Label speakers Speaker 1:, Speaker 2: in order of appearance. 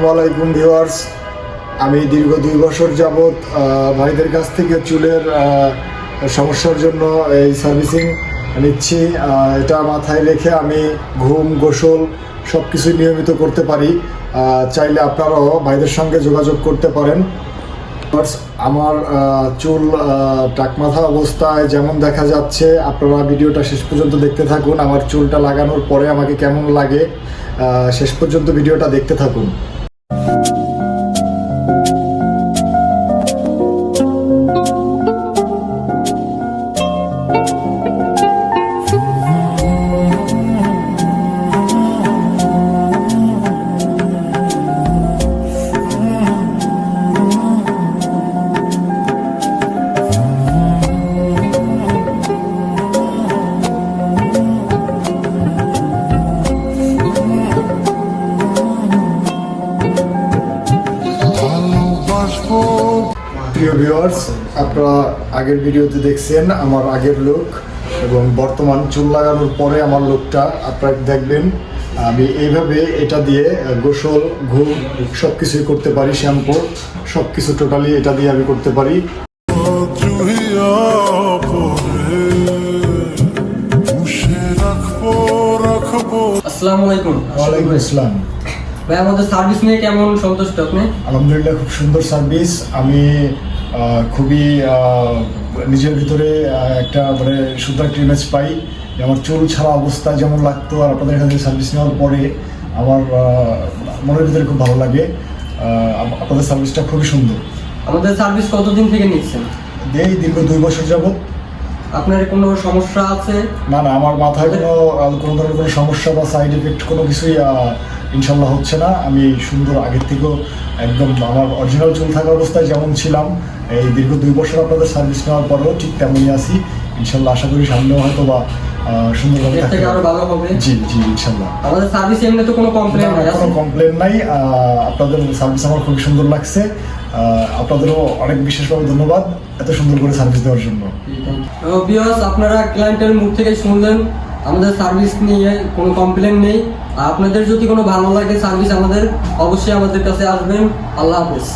Speaker 1: আসসালামু আলাইকুম ভিউয়ার্স। আমি দীর্ঘ 2 বছর যাবৎ ভাইদের কাছ থেকে চুলের সমস্যার জন্য এই সার্ভিসিং নিচ্ছি। এটা মাথায় রেখে আমি ঘুম, গোসল সব কিছুই নিয়মিত করতে পারি। চাইলে আপনারাও ভাইদের সঙ্গে যোগাযোগ করতে পারেন। আমার চুল টাকমাথা অবস্থায় যেমন দেখা যাচ্ছে, আপনারা ভিডিওটা শেষ পর্যন্ত দেখতে থাকুন। আমার চুলটা লাগানোর পরে আমাকে কেমন লাগে শেষ পর্যন্ত ভিডিওটা দেখতে থাকুন। প্রিয় ভিউয়ার্স, আপনারা আগের ভিডিওতে দেখছেন আমার আগের লুক এবং বর্তমান চুল লাগানোর পরে আমার লুকটা আপনারা দেখবেন। আমি এইভাবে এটা দিয়ে গোসল, ঘুম সব কিছুই করতে পারি, শ্যাম্পু সব কিছু টোটালি এটা দিয়ে আমি করতে পারি।
Speaker 2: আসসালামু আলাইকুম।
Speaker 1: ওয়ালাইকুম আসসালাম।
Speaker 2: ভাই, আমাদের সার্ভিস নিয়ে কেমন সন্তুষ্ট আপনি?
Speaker 1: আলহামদুলিল্লাহ, খুব সুন্দর সার্ভিস। আমি খুবই নিজের ভিতরে একটা সুন্দর একটা ইমেজ পাই। আমার চুল ছাড়া অবস্থা যেমন লাগতো, আর আপনাদের এখানে সার্ভিস নেওয়ার পরে আমার মনের ভিতরে খুব ভালো লাগে। আপনাদের সার্ভিসটা খুবই সুন্দর।
Speaker 2: আমাদের সার্ভিস কতদিন থেকে নিচ্ছেন?
Speaker 1: এই দীর্ঘ 2 বছর যাবত।
Speaker 2: আপনার কোনো সমস্যা আছে?
Speaker 1: না, আমার মাথায় কোনো ধরনের কোনো সমস্যা বা সাইড এফেক্ট কোনো কিছুই ইনশাল্লাহ হচ্ছে না। আমি সুন্দর আগের থেকেও একদম আমার অরিজিনাল চুল থাকা অবস্থায় যেমন ছিলাম, এই দীর্ঘ 2 বছর আপনাদের সার্ভিস নেওয়ার পরেও ঠিক তেমনই আছি। ইনশাল্লাহ আশা করি সামনেও হয়তো বা সুন্দরভাবে
Speaker 2: থেকে আরো ভালো হবে।
Speaker 1: জি ইনশাল্লাহ।
Speaker 2: আমাদের সার্ভিস এমনি তো কোনো কমপ্লেন নাই?
Speaker 1: কোনো কমপ্লেন নাই। আপনাদের সার্ভিস আমার খুবই সুন্দর লাগছে। আপনাদেরও অনেক বিশেষভাবে ধন্যবাদ এত সুন্দর করে সার্ভিস দেওয়ার জন্য।
Speaker 2: ভিউয়ার্স, আপনারা ক্লায়েন্টের মুখ থেকে শুনলেন আমাদের সার্ভিস নিয়ে কোনো কমপ্লেন নেই। আপনাদের যদি কোনো ভালো লাগে সার্ভিস, অবশ্যই আমাদের কাছে আসবেন। আল্লাহ হাফেজ।